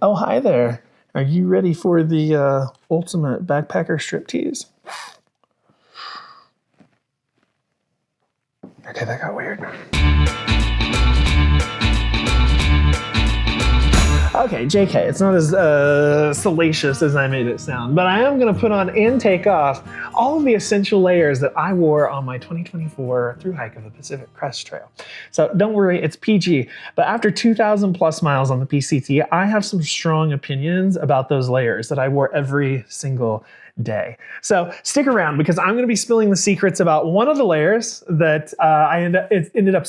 Oh, hi there. Are you ready for the ultimate backpacker striptease? Okay, that got weird. Okay, JK, it's not as salacious as I made it sound, but I am going to put on and take off all of the essential layers that I wore on my 2024 Thru-Hike of the Pacific Crest Trail. So don't worry, it's PG, but after 2,000 plus miles on the PCT, I have some strong opinions about those layers that I wore every single day. So stick around because I'm going to be spilling the secrets about one of the layers that I ended up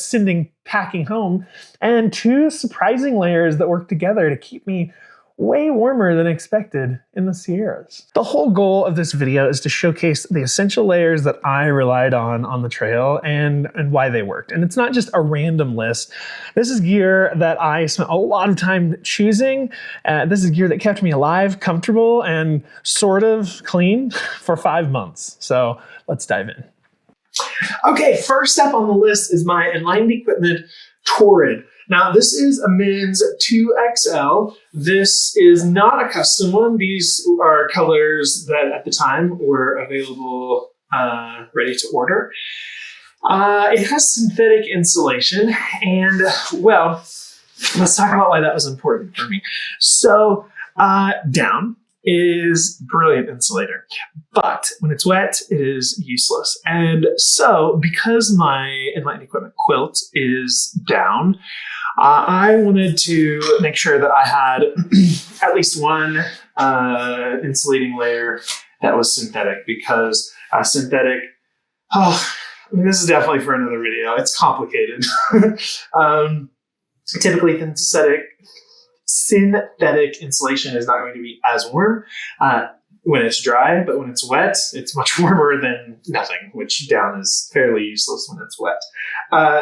packing home, and two surprising layers that work together to keep me way warmer than expected in the Sierras. The whole goal of this video is to showcase the essential layers that I relied on the trail and why they worked. And it's not just a random list. This is gear that I spent a lot of time choosing. This is gear that kept me alive, comfortable, and sort of clean for 5 months. So let's dive in. Okay, first up on the list is my Enlightened equipment, Torrid. Now, this is a men's 2XL. This is not a custom one. These are colors that at the time were available, ready to order. It has synthetic insulation, and well, let's talk about why that was important for me. So, down is brilliant insulator, but when it's wet, it is useless. And so, because my Enlightened equipment quilt is down, I wanted to make sure that I had at least one insulating layer that was synthetic, because synthetic, this is definitely for another video. It's complicated. Typically, synthetic insulation is not going to be as warm when it's dry, but when it's wet, it's much warmer than nothing, which down is fairly useless when it's wet.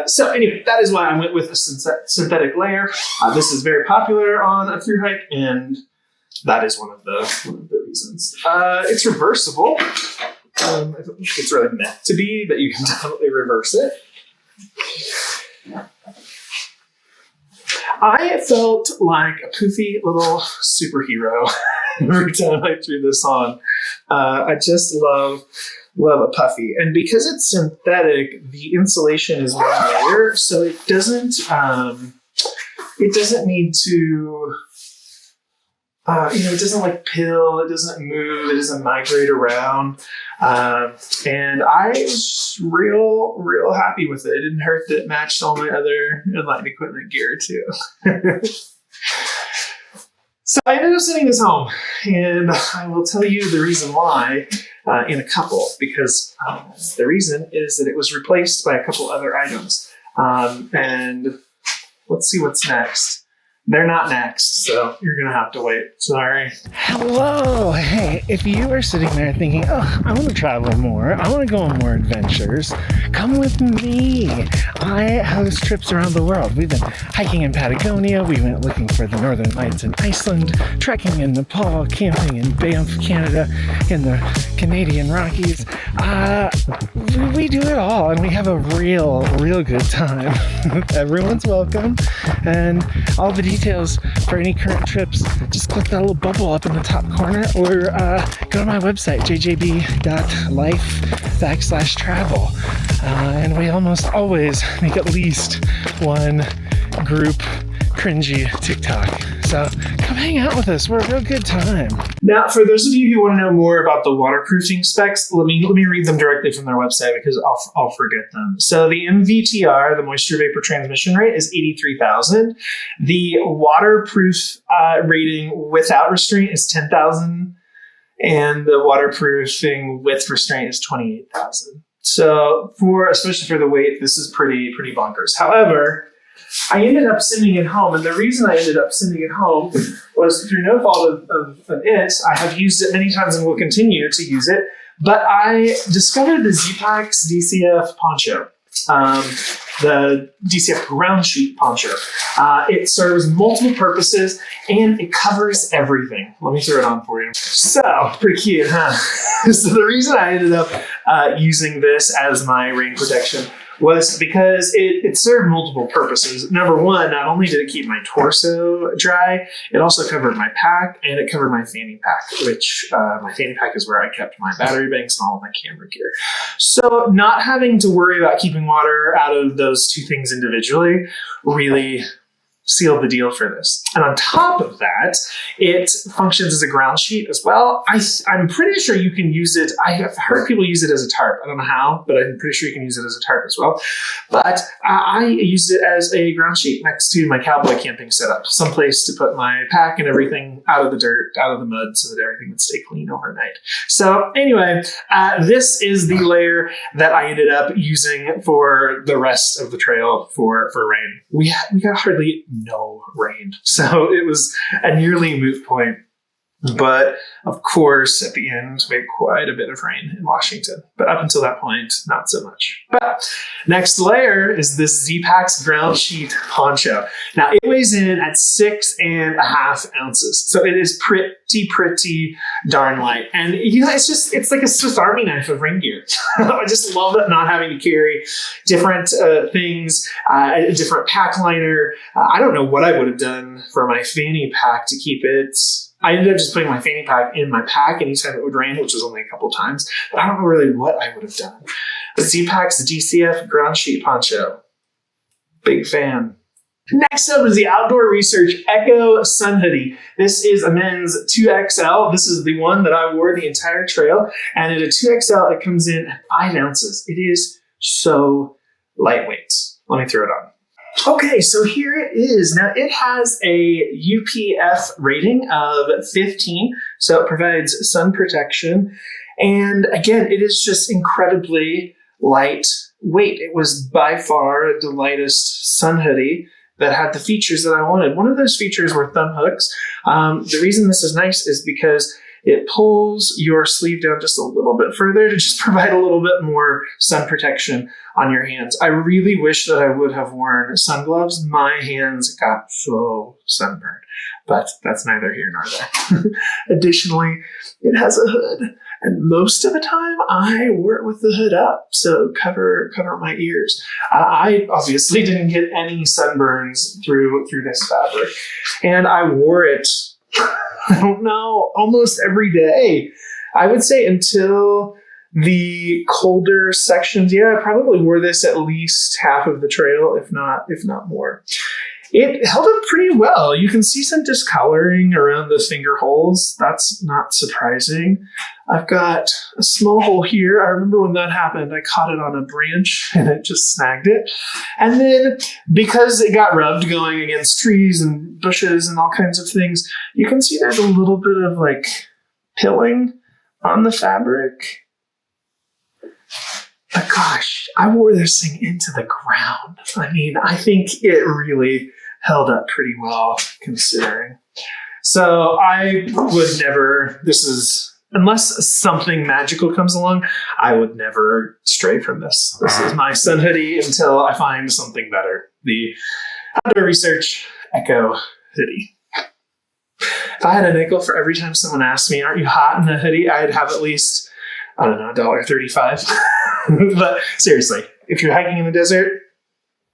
So anyway, that is why I went with a synthetic layer. This is very popular on a Thru-Hike, and that is one of the reasons. It's reversible. I don't think it's really meant to be, but you can definitely reverse it. I felt like a poofy little superhero every time I threw this on. I just love a Puffy. And because it's synthetic, the insulation is one layer, so it doesn't need to, it doesn't like pill, it doesn't move, it doesn't migrate around. And I was real happy with it. It didn't hurt that it matched all my other Enlightened equipment gear too. So I ended up sending this home, and I will tell you the reason why in a couple, because the reason is that it was replaced by a couple other items. And let's see what's next. They're not next, so you're going to have to wait. Sorry. Hello. Hey, if you are sitting there thinking, oh, I want to travel more, I want to go on more adventures, come with me. I host trips around the world. We've been hiking in Patagonia. We went looking for the Northern Lights in Iceland, trekking in Nepal, camping in Banff, Canada, in the Canadian Rockies. We do it all, and we have a real good time. Everyone's welcome, and all the details for any current trips, just click that little bubble up in the top corner, or go to my website, jjb.life/travel. And we almost always make at least one group cringy TikTok. So come hang out with us. We're a real good time. Now, for those of you who want to know more about the waterproofing specs, let me read them directly from their website, because I'll forget them. So the MVTR, the moisture vapor transmission rate, is 83,000. The waterproof rating without restraint is 10,000, and the waterproofing with restraint is 28,000. So especially for the weight, this is pretty bonkers. However, I ended up sending it home, and the reason I ended up sending it home was through no fault of it. I have used it many times and will continue to use it, but I discovered the Z-Pax DCF poncho, the DCF ground sheet poncho. It serves multiple purposes, and it covers everything. Let me throw it on for you. So, pretty cute, huh? So the reason I ended up using this as my rain protection was because it served multiple purposes. Number one, not only did it keep my torso dry, it also covered my pack and it covered my fanny pack, which my fanny pack is where I kept my battery banks and all of my camera gear. So not having to worry about keeping water out of those two things individually really sealed the deal for this. And on top of that, it functions as a ground sheet as well. I'm pretty sure you can use it. I have heard people use it as a tarp. I don't know how, but I'm pretty sure you can use it as a tarp as well. But I use it as a ground sheet next to my cowboy camping setup, someplace to put my pack and everything out of the dirt, out of the mud, so that everything would stay clean overnight. So anyway, this is the layer that I ended up using for the rest of the trail for rain. We got hardly no rain. So it was a nearly moot point. But of course, at the end, we had quite a bit of rain in Washington. But up until that point, not so much. But next layer is this Z-Packs ground sheet poncho. Now it weighs in at 6.5 ounces. So it is pretty darn light. And you know, it's like a Swiss Army knife of rain gear. I just love it not having to carry different things, a different pack liner. I don't know what I would have done for my fanny pack to keep it. I ended up just putting my fanny pack in my pack anytime it would rain, which was only a couple times. But I don't know really what I would have done. The Z-Packs DCF ground sheet poncho. Big fan. Next up is the Outdoor Research Echo Sun Hoodie. This is a men's 2XL. This is the one that I wore the entire trail. And at a 2XL, it comes in at 5 ounces. It is so lightweight. Let me throw it on. Okay, so here it is. Now it has a UPF rating of 15, so it provides sun protection. And again, it is just incredibly lightweight. It was by far the lightest sun hoodie that had the features that I wanted. One of those features were thumb hooks. The reason this is nice is because it pulls your sleeve down just a little bit further to just provide a little bit more sun protection on your hands. I really wish that I would have worn sun gloves. My hands got so sunburned, but that's neither here nor there. Additionally, it has a hood, and most of the time I wore it with the hood up, so cover my ears. I obviously didn't get any sunburns through this fabric, and I wore it I don't know, almost every day. I would say until the colder sections. Yeah, I probably wore this at least half of the trail, if not more. It held up pretty well. You can see some discoloring around the finger holes. That's not surprising. I've got a small hole here. I remember when that happened, I caught it on a branch and it just snagged it. And then because it got rubbed going against trees and bushes and all kinds of things, you can see there's a little bit of like pilling on the fabric. But gosh, I wore this thing into the ground. I mean, I think it really held up pretty well considering. So I would never, unless something magical comes along, I would never stray from this. This is my sun hoodie until I find something better. The Outdoor Research Echo Hoodie. If I had a nickel for every time someone asked me, aren't you hot in a hoodie? I'd have at least, I don't know, $1.35. But seriously, if you're hiking in the desert,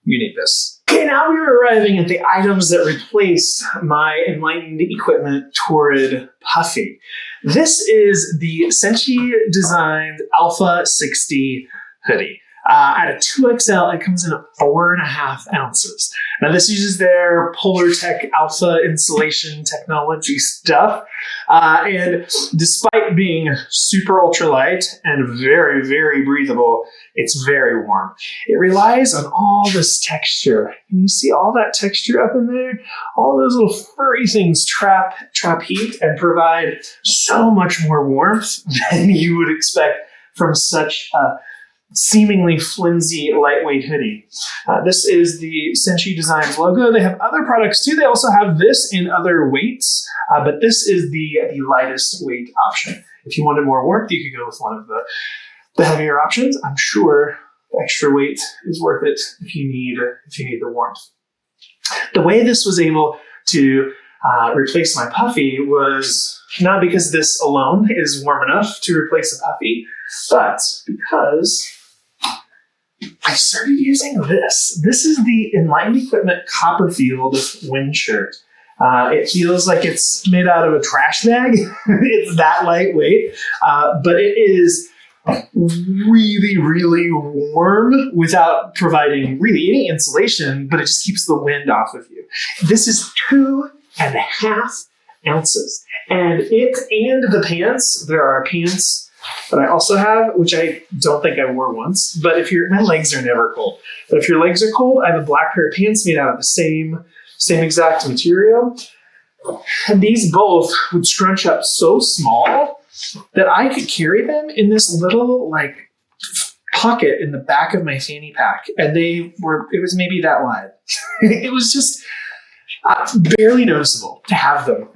you need this. Okay, now we're arriving at the items that replaced my Enlightened equipment Torrid Puffy. This is the Senshi designed Alpha 60 hoodie. At a 2XL, it comes in at 4.5 ounces. Now, this uses their Polartec Alpha insulation technology stuff. And despite being super ultralight and very, very breathable, it's very warm. It relies on all this texture. Can you see all that texture up in there? All those little furry things trap heat and provide so much more warmth than you would expect from such a seemingly flimsy, lightweight hoodie. This is the Senshi Designs logo. They have other products too. They also have this in other weights, but this is the lightest weight option. If you wanted more warmth, you could go with one of the heavier options. I'm sure the extra weight is worth it if you need the warmth. The way this was able to replace my Puffy was not because this alone is warm enough to replace a Puffy, but because I started using this. This is the Enlightened Equipment Copperfield wind shirt. It feels like it's made out of a trash bag. It's that lightweight, but it is really, really warm without providing really any insulation, but it just keeps the wind off of you. This is 2.5 ounces. And it and the pants, there are pants that I also have, which I don't think I wore once, but my legs are never cold. But if your legs are cold, I have a black pair of pants made out of the same exact material. And these both would scrunch up so small that I could carry them in this little pocket in the back of my fanny pack. And it was maybe that wide. It was just barely noticeable to have them.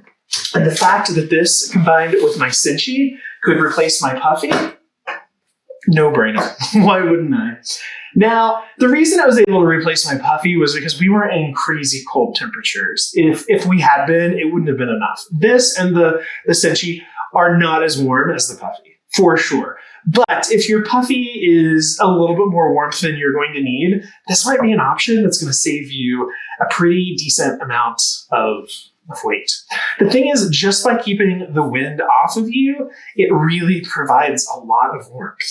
And the fact that this combined with my cinchie could replace my Puffy, no brainer. Why wouldn't I? Now, the reason I was able to replace my Puffy was because we were in crazy cold temperatures. If we had been, it wouldn't have been enough. This and the cinchie are not as warm as the Puffy, for sure. But if your Puffy is a little bit more warmth than you're going to need, this might be an option that's going to save you a pretty decent amount of weight. The thing is, just by keeping the wind off of you, it really provides a lot of warmth.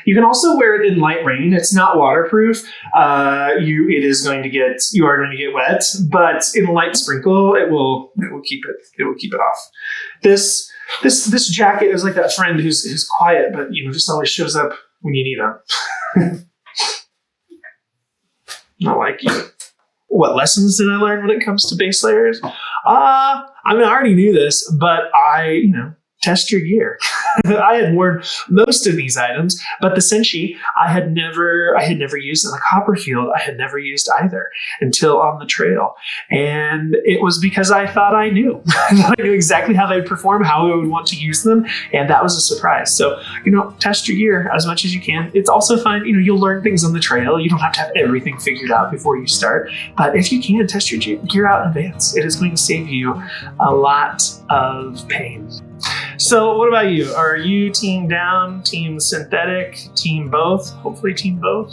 You can also wear it in light rain. It's not waterproof. You are going to get wet, but in a light sprinkle, it will keep it off. This jacket is like that friend who's quiet, but just always shows up when you need him. Not like you. What lessons did I learn when it comes to base layers? I already knew this, but test your gear. I had worn most of these items, but the cinchie I had never used in the Copperfield. I had never used either until on the trail. And it was because I thought I knew. I knew exactly how they'd perform, how I would want to use them, and that was a surprise. So, test your gear as much as you can. It's also fun, you'll learn things on the trail. You don't have to have everything figured out before you start. But if you can, test your gear out in advance. It is going to save you a lot of pain. So what about you? Are you team down, team synthetic, team both? Hopefully team both.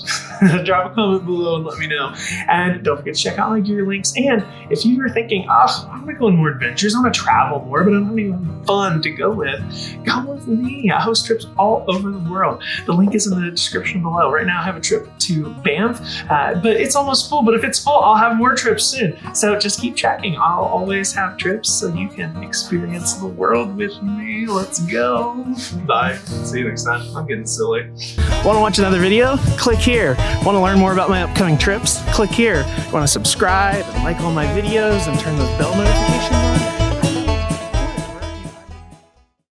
Drop a comment below and let me know. And don't forget to check out my gear links. And if you were thinking, I want to go on more adventures, I want to travel more, but I don't have anything fun to go with, come with me. I host trips all over the world. The link is in the description below. Right now I have a trip to Banff, but it's almost full. But if it's full, I'll have more trips soon. So just keep checking. I'll always have trips so you can experience the world with me. Let's go. Bye. See you next time. I'm getting silly. Want to watch another video? Click here. Want to learn more about my upcoming trips? Click here. Want to subscribe and like all my videos and turn those bell notifications